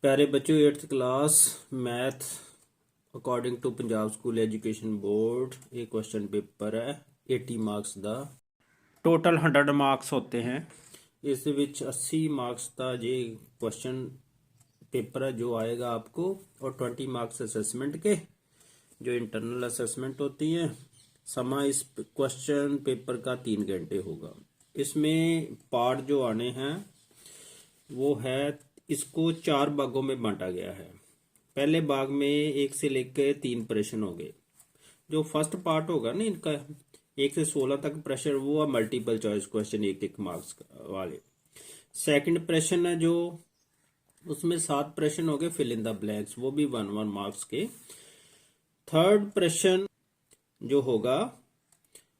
प्यारे बच्चों, 8th class math according to Punjab school education board ये क्वेश्चन पेपर है 80 मार्क्स ਦਾ टोटल 100 मार्क्स होते हैं। इस ਵਿੱਚ 80 मार्क्स का ये क्वेश्चन पेपर है जो आएगा आपको, और 20 मार्क्स असेसमेंट के जो इंटरनल असेसमेंट होती है। समा इस क्वेश्चन पेपर का 3 घंटे होगा। इसमें पार्ट जो आने हैं वो है, इसको 4 भागों में बांटा गया है। पहले भाग में 1 से लेकर 3 प्रश्न हो गए। जो फर्स्ट पार्ट होगा ना इनका 1 से 16 तक प्रश्न, वो है मल्टीपल चॉइस क्वेश्चन 1-1 मार्क्स वाले। सेकंड प्रश्न है जो, उसमें 7 प्रश्न हो गए फिल इन द ब्लैंक्स, वो भी 1-1 मार्क्स के। थर्ड प्रश्न जो होगा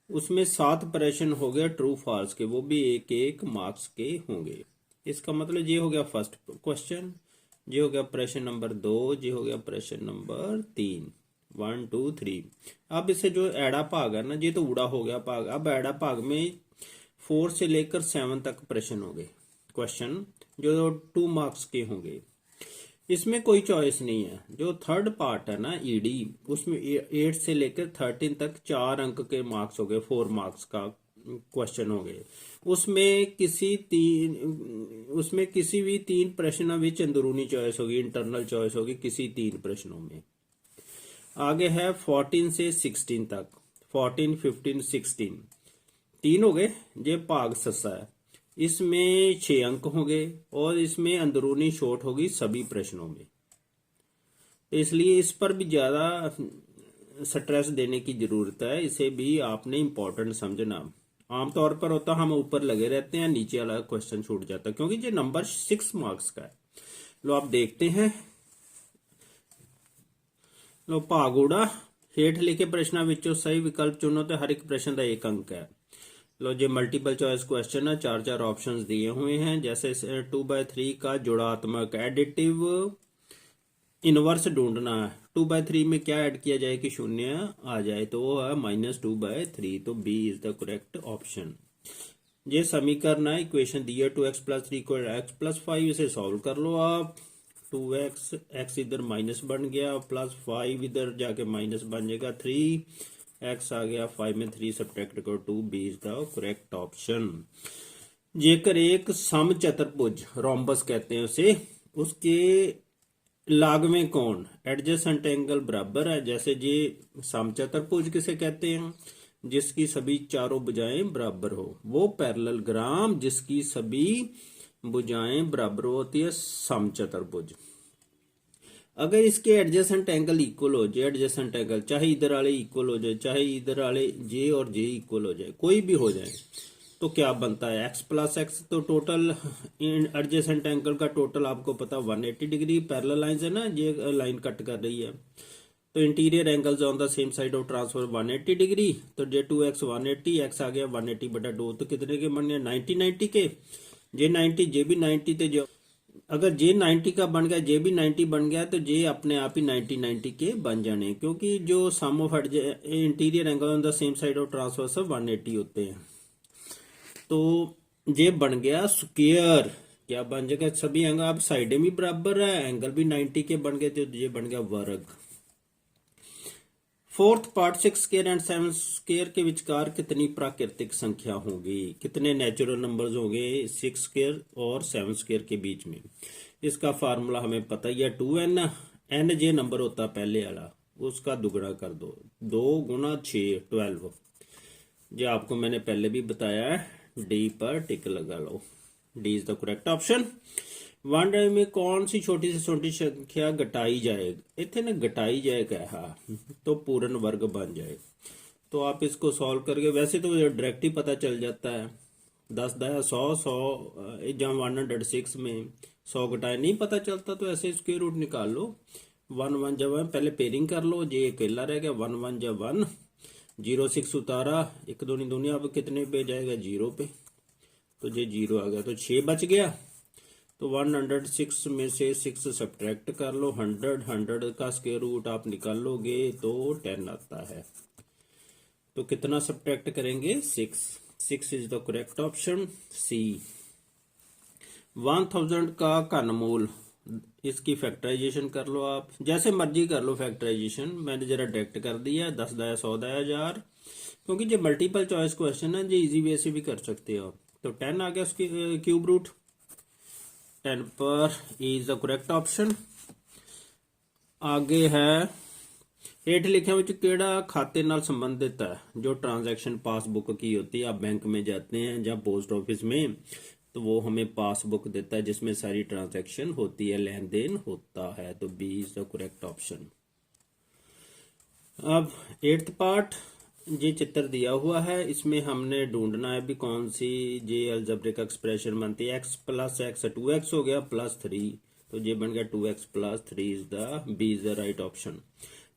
उसमें 7 प्रश्न हो गया ट्रू फॉल्स के, वो भी 1-1 मार्क्स के होंगे। इसका मतलब ये हो गया फर्स्ट क्वेश्चन, ये हो गया प्रश्न नंबर 2, ये हो गया प्रश्न नंबर 3, 1 2 3। अब इसे जो एड़ा भाग है ना, ये तो उड़ा हो गया भाग। अब एड़ा भाग में 4 से लेकर 7 तक प्रश्न हो गए क्वेश्चन, जो 2 मार्क्स के होंगे। इसमें कोई चॉइस नहीं है। जो थर्ड पार्ट है ना ईडी, उसमें 8 से लेकर 13 तक 4 अंक के मार्क्स हो गए, 4 मार्क्स का क्वेश्चन हो गए। उसमें किसी भी 3 प्रश्नों में अंदरूनी चॉइस होगी, इंटरनल चॉइस होगी किसी 3 प्रश्नों में। आगे है 14 से 16 तक, 14 15 16 3 हो गए। ये भाग सस्सा है, इसमें 6 अंक होंगे और इसमें अंदरूनी शॉर्ट होगी सभी प्रश्नों में। इसलिए इस पर भी ज्यादा स्ट्रेस देने की जरूरत है, इसे भी आपने इंपॉर्टेंट समझना। आमतौर पर होता हम ऊपर लगे रहते हैं, नीचे वाला क्वेश्चन छूट जाता है, क्योंकि ये नंबर 6 मार्क्स का है। लो आप देखते हैं। लो भाग उड़ा, हेठ लिखे प्रश्नों विचों सही विकल्प चुनो तो हर एक प्रश्न का 1 अंक है। लो जो मल्टीपल चॉइस क्वेश्चन है, 4 ऑप्शंस दिए हुए हैं। जैसे 2/3 का जुड़ात्मक एडिटिव इनवर्स ढूंढना है। 2/3 में क्या ऐड किया जाए कि शून्य आ जाए, तो वो है -2/3, तो B is the correct option. ये समीकरण है, इक्वेशन दी है 2x + 3 को x + 5, इसे सॉल्व कर लो आप। 2x, x इधर माइनस बन गया, +5 इधर जाके माइनस बन जाएगा 3x आ गया, 5 में 3 सब्ट्रैक्ट करो 2, B is the correct option. जेकर एक सम चतुर्भुज, रोम्बस कहते हैं उसे, उसके लागवें कोण एडजेसेंट एंगल बराबर है। जैसे ये समचतुर्भुज किसे कहते हैं, जिसकी सभी चारों भुजाएं बराबर हो, वो पैरेललोग्राम जिसकी सभी भुजाएं बराबर होती है समचतुर्भुज। अगर इसके एडजेसेंट एंगल इक्वल हो जाए, एडजेसेंट एंगल चाहे इधर वाले इक्वल हो जाए, चाहे इधर वाले जे और जे इक्वल हो जाए, कोई भी हो जाए, तो क्या बनता है x + x। तो टोटल एडजेसेंट एंगल का टोटल आपको पता 180 डिग्री। पैरेलल लाइंस है ना, ये लाइन कट कर रही है, तो interior angles on the same side of transfer 180 degree. तो जे 2x 180, x आ गया 180/2, तो कितने के बन गए 90 के। जे 90, जे भी 90 थे। जो अगर जे 90 का बन गया, जे भी 90 बन गया, तो जे अपने आप ही 90 के बन जाने, क्योंकि जो sum of interior angle on the same side of transfer सब 180 होते हैं। तो ये बन गया स्क्वायर। क्या बन जाएगा, सभी एंगल अब साइड में बराबर है, एंगल भी 90 के बन गए, तो ये बन गया वर्ग। Fourth part 6 square and 7 square के विचकार कितनी प्राकृतिक संख्या होगी, कितने नेचुरल नंबर्स होंगे 6 स्क्वायर और 7 स्क्वायर के बीच में। इसका फार्मूला हमें पता ही है, 2n। n जे नंबर होता पहले वाला, उसका दुगना कर दो, 2 × 6 12। ये आपको मैंने पहले भी बताया है, डी पर टिक लगा लो, D is the correct option. 1 में कौन सी छोटी से छोटी संख्या घटाई जाए, इतने ना घटाई जाए कहा, तो पूर्ण वर्ग बन जाए। तो आप इसको सॉल्व करके, वैसे तो डायरेक्ट ही पता चल जाता है, 10 10 100 100 जब 106 में 100 घटाए नहीं पता चलता, तो ऐसे स्क्वायर रूट निकाल लो। 1 1 जब पहले पेयरिंग कर लो, ये अकेला रह गया, 1 1 जब 1, 0 6 उतारा, 1 2 दुनिया, अब कितने पे जाएगा 0 पे, तो ये 0 आ गया, तो 6 बच गया। तो 106 में से 6 सब्ट्रैक्ट कर लो, 100 का स्क्वायर रूट आप निकालोगे तो 10 आता है। तो कितना सब्ट्रैक्ट करेंगे 6 is the correct option C. 1000 का घनमूल इसकी फैक्टराइजेशन कर लो, आप जैसे मर्जी कर लो फैक्टराइजेशन, मैंने जरा डायरेक्ट कर दिया 10 दाया 100 दाया 1000, क्योंकि जो मल्टीपल चॉइस क्वेश्चन है जो इजी वे से भी कर सकते हो। तो 10 आ गया उसकी क्यूब रूट, 10 पर इज द करेक्ट ऑप्शन। आगे है हेठ लिखे ਵਿੱਚ ਕਿਹੜਾ खाते नाल संबंधित है, जो ट्रांजैक्शन पासबुक की होती है, आप बैंक में जाते हैं या पोस्ट ऑफिस में तो वो हमें पासबुक देता है जिसमें सारी ट्रांजैक्शन होती है, लेन देन होता है। तो B is the correct option. अब 8th पार्ट, ये चित्र दिया हुआ है, इसमें हमने ढूंढना है भी कौन सी जे अलजेब्रिक एक्सप्रेशन बनती है। x प्लस एक्स 2x हो गया प्लस 3, तो ये बन गया 2x plus 3 is the B is the right option.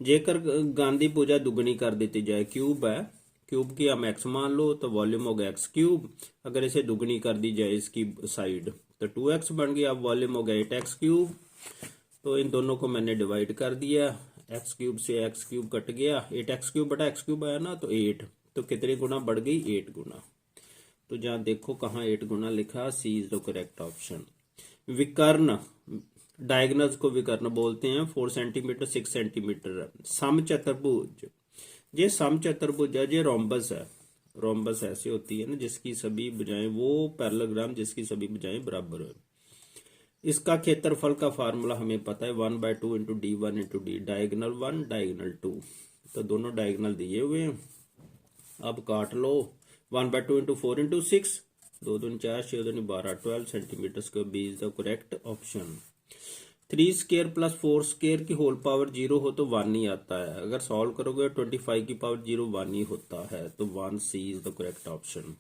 जेकर गांधी पूजा दुगनी कर दी जाए, क्यूब है, क्यूब की हम x मान लो तो वॉल्यूम हो गया x क्यूब, अगर इसे दुगनी कर दी जाए इसकी साइड तो 2x बन गया, अब वॉल्यूम हो गया 8x क्यूब। तो इन दोनों को मैंने डिवाइड कर दिया, x क्यूब से x क्यूब कट गया, 8x क्यूब बटा x क्यूब आया ना, तो 8, तो कितनी गुना बढ़ गई 8 गुना। तो जहां देखो कहाँ 8 गुना लिखा, सी इज द करेक्ट ऑप्शन। विकर्ण, डायगनल्स को विकर्ण बोलते हैं, 4 सेंटीमीटर 6 सेंटीमीटर। समचतुर्भुज, ये समचतुर्भुज है, ये रोम्बस है। रोम्बस ऐसे होती है ना जिसकी सभी भुजाएं, वो पैरेललोग्राम जिसकी सभी भुजाएं बराबर है। इसका क्षेत्रफल का फार्मूला हमें पता है, 1/2 into D 1 into D, diagonal 1 diagonal 2, तो दोनों डायगनल दिए हुए हैं। अब काट लो, 1/2 इंटू 4 इंटू 6, 2 दूनी 4 6 दूनी 12, 12 centimetre square, B is the correct option. 3 square plus 4 square की होल पावर 0 हो तो 1 ही आता है, अगर सॉल्व करोगे 25 की पावर 0 1 ही होता है, तो 1 सी इज द करेक्ट ऑप्शन।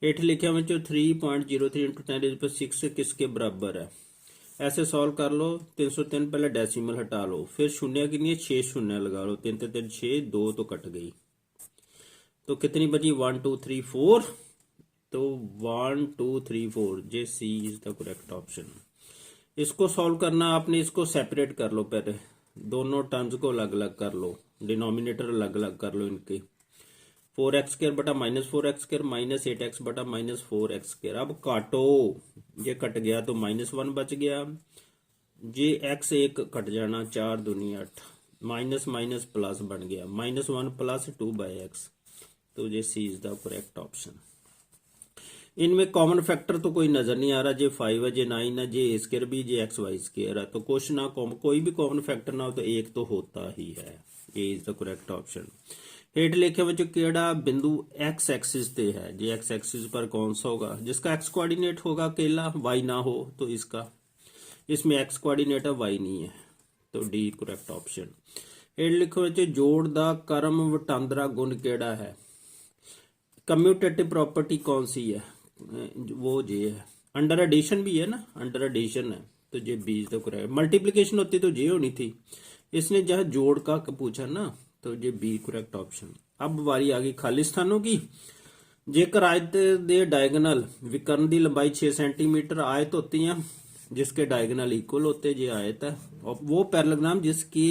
8 लिखे में 3.03 इंटू 10⁶ किसके बराबर है, ऐसे सॉल्व कर लो। 303 पहले डेसिमल हटा लो, फिर शून्य के लिए 6 शून्य लगा लो, 3 3 6, 2 तो कट गई, तो कितनी बची 1 2 3 4, तो 1 2 3 4, जे C is the correct option. इसको सॉल्व करना आपने, इसको सेपरेट कर लो, पहले दोनों टर्म्स को अलग अलग कर लो, डिनोमिनेटर अलग अलग कर लो इनके। 4x² बटा -4x² माइनस 8x बटा -4x²। अब काटो, ये कट गया तो -1 बच गया, ये x एक कट जाना, 4 दूनी 8, माइनस माइनस प्लस बन गया, -1 प्लस 2/x, तो ये सी इज द करेक्ट ऑप्शन। इनमें कॉमन फैक्टर तो कोई नजर नहीं आ रहा, जे 5 है, जे 9 है, जे a² भी, जे xy² है, तो कुछ ना कोई भी कॉमन फैक्टर ना हो तो एक तो होता ही है, ए इज द करेक्ट ऑप्शन। हेठ लिखे ਵਿੱਚ ਕਿਹੜਾ बिंदु x एक्सिस पे है, जे x एक्सिस पर कौन सा होगा, जिसका x कोऑर्डिनेट होगा अकेला, y ना हो तो इसका, इसमें x कोऑर्डिनेट है y नहीं है, तो डी करेक्ट ऑप्शन। हेठ लिखे ਵਿੱਚ जोड़ ਦਾ ਕਰਮ ਵਟਾਂਦਰਾ गुण ਕਿਹੜਾ है, कम्यूटेटिव प्रॉपर्टी कौन सी है, वो जे है। अंडर एडिशन भी है ना, अंडर एडिशन है, तो जे B is the correct. Multiplication होती तो जे होनी थी, इसने जहां जोड़ का पूछा ना, तो जे बी करेक्ट ऑप्शन। अब बारी आ गई खाली स्थानों की। जेकर आयत दे डायगनल विकर्ण की लंबाई 6 सेंटीमीटर, आयत होती है जिसके डायगनल इक्वल होते, जे आयत है, और वो पैरेललोग्राम जिसके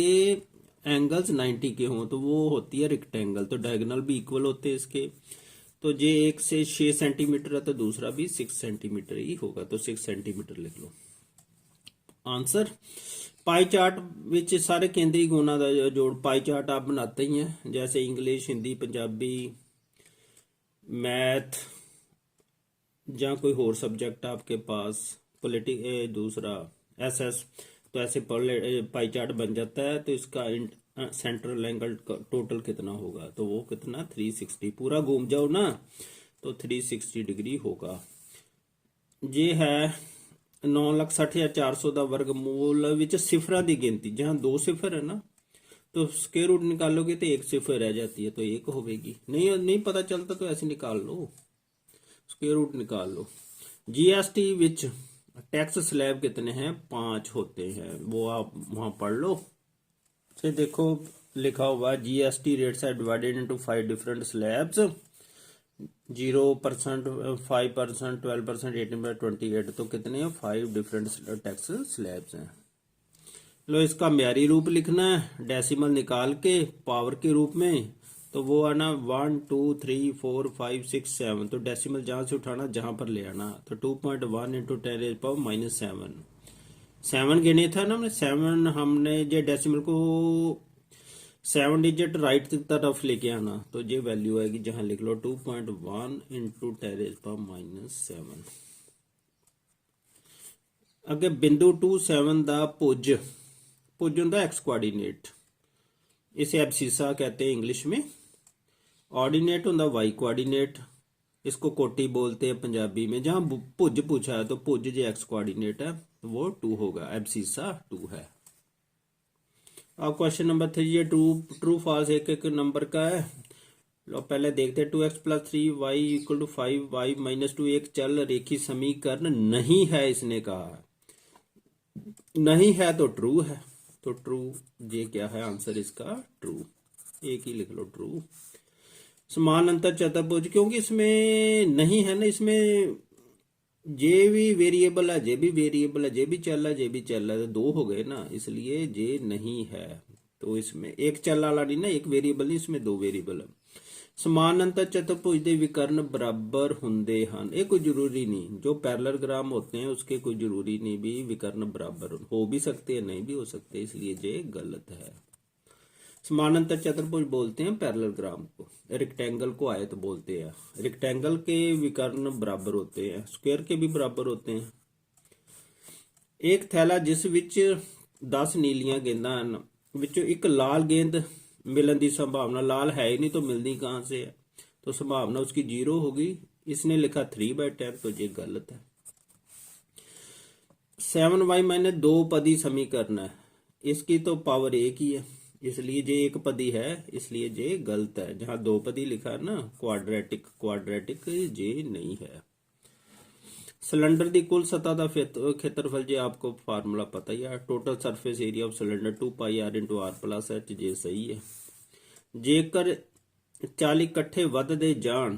एंगल्स 90 के हों तो वो होती है रेक्टेंगल, तो डायगनल भी इक्वल होते हैं इसके। तो जे एक से 6 सेंटीमीटर है तो दूसरा भी 6 सेंटीमीटर ही होगा, तो 6 सेंटीमीटर लिख लो आंसर। पाई चार्ट विच सारे केंद्रीय गुणा का जोड़, पाई चार्ट आप बनाते ही हैं, जैसे इंग्लिश, हिंदी, पंजाबी, मैथ या कोई और सब्जेक्ट आपके पास, दूसरा एसएस, तो ऐसे पाई चार्ट बन जाता है। तो इसका सेंट्रल एंगल टोटल कितना होगा, तो वो कितना 360, पूरा घूम जाओ ना तो 360 डिग्री होगा। ये है 9,60,400 का वर्गमूल विच सिफर की गिनती, जहां 2 सिफर है ना तो स्क्वायर रूट निकालोगे तो 1 सिफर रह जाती है, तो 1 होगी, नहीं पता चलता तो ऐसे निकाल लो, स्क्वायर रूट निकाल लो। जीएसटी विच टैक्स स्लैब कितने हैं, 5 होते हैं, वो आप वहां पढ़ लो। से देखो लिखा हुआ GST rates are divided into 5 different slabs, 0%, 5%, 12%, 18%, तो कितने हैं 5 डिफरेंट टैक्स स्लैब्स हैं। लो इसका म्यारी रूप लिखना है, डेसिमल निकाल के पावर के रूप में, तो वो आना 1 2 3 4 5 6 7, तो डेसिमल जहां से उठाना जहां पर ले आना, तो 2.1 इंटू 10⁻⁻7, 7 गिने था ना हमने, 7 हमने जे डेसिमल को 7 डिजिट राइट की तरफ लेके आना, तो ये वैल्यू आएगी, जहां लिख लो 2.1 इंटू 10⁻⁷। अगे बिंदु 27 दा पुज ਹੁੰਦਾ एक्स कोआर्डिनेट, इसे एब्सिसा कहते हैं इंग्लिश में। ऑर्डिनेट होता वाई कोआर्डिनेट, इसको कोटी बोलते हैं पंजाबी में। जहां भुज पूछा है तो भुज जो एक्स कोआर्डिनेट है वो 2 होगा, एब्सिसा 2 है। अब क्वेश्चन नंबर 3 ये ट्रू फॉल्स एक एक नंबर का है। लो पहले देखते हैं 2x + 3y = 5y - 2 एक चल रेखी समीकरण नहीं है, इसने कहा नहीं है तो ट्रू है, तो ट्रू ये क्या है आंसर इसका, ट्रू, एक ही लिख लो ट्रू। समान अंतर चतुर्भुज, क्योंकि इसमें नहीं है ना, इसमें जे भी वेरिएबल है, जे भी वेरिएबल है, जे भी चल है, जे भी चल है, तो 2 हो गए ना, इसलिए जे नहीं है। तो इसमें एक चल वाला नहीं ना, एक वेरिएबल नहीं, इसमें 2 वेरिएबल है। समान अंतर चतुर्भुज ਦੇ विकर्ण बराबर ਹੁੰਦੇ ਹਨ, ਇਹ कोई जरूरी नहीं, जो पैरेललोग्राम होते हैं उसके कोई जरूरी नहीं भी विकर्ण बराबर हो भी सकते हैं, नहीं भी हो सकते, इसलिए ये गलत है। समानांतर चतुर्भुज बोलते हैं पैरेललोग्राम को, रेक्टेंगल को आयत बोलते हैं। रेक्टेंगल के विकर्ण बराबर होते हैं, स्क्वायर के भी बराबर होते हैं। एक थैला जिस विच 10 नीलियां गेंदा ਹਨ, ਵਿੱਚੋਂ ਇੱਕ लाल गेंद मिलन की संभावना, लाल है ही नहीं तो मिलनी कहां से है, तो संभावना उसकी 0 होगी। इसने लिखा 3/10, तो ये गलत है। 7y - 2 पदी समीकरण है, इसकी तो पावर एक ही है, इसलिए ये एक पदी है, इसलिए ये गलत है। जहां 2 पदी लिखा है ना, क्वाड्रेटिक ये नहीं है। सिलेंडर की कुल सतह का खेत्रफल, जो आपको फार्मूला पता ही है, total surface area of cylinder 2πr × r+h, जे सही है। जेकर 40 ਇਕੱਠੇ ਵੱਧਦੇ ਜਾਣ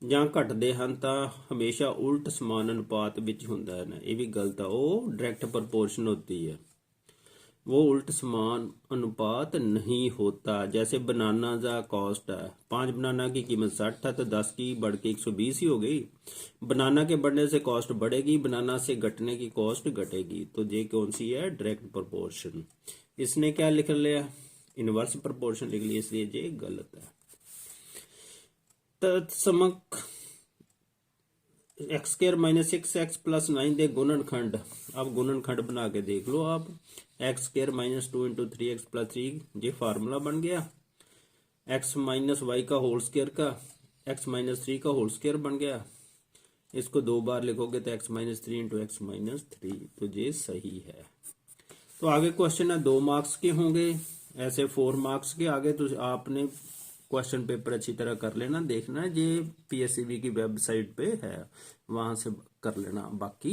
ਜਾਂ ਘਟਦੇ ਹਨ ਤਾਂ ਹਮੇਸ਼ਾ ਉਲਟ ਸਮਾਨ अनुपात ਵਿੱਚ ਹੁੰਦਾ है ना, ये भी गलत है। वो डायरेक्ट प्रोपोर्शन होती है, वो उल्ट समान अनुपात नहीं होता। जैसे बनाना का कॉस्ट है, 5 बनाना की कीमत 60 है, तो 10 की बढ़ के 120 ही हो गई। बनाना के बढ़ने से कॉस्ट बढ़ेगी, बनाना से घटने की कॉस्ट घटेगी, तो ये कौन सी है, डायरेक्ट प्रोपोर्शन। इसने क्या लिख लिया, इनवर्स प्रोपोर्शन लिख लिया, इसलिए ये गलत है। तत्समक x² - 6x + 9 ਦੇ गुणनखंड, अब गुणनखंड बना के देख लो आप। x² - 2 × 3x + 3, ये फार्मूला बन गया। x - y का होल स्क्वायर का x - 3 का होल स्क्वायर बन गया। इसको 2 बार लिखोगे तो x - 3 × x - 3, तो ये सही है। तो आगे क्वेश्चन है 2 मार्क्स के होंगे, ऐसे 4 मार्क्स के। आगे तो आपने क्वेश्चन पेपर अच्छी तरह कर लेना, देखना ये PSCB की वेबसाइट पे है, वहां से कर लेना। बाकी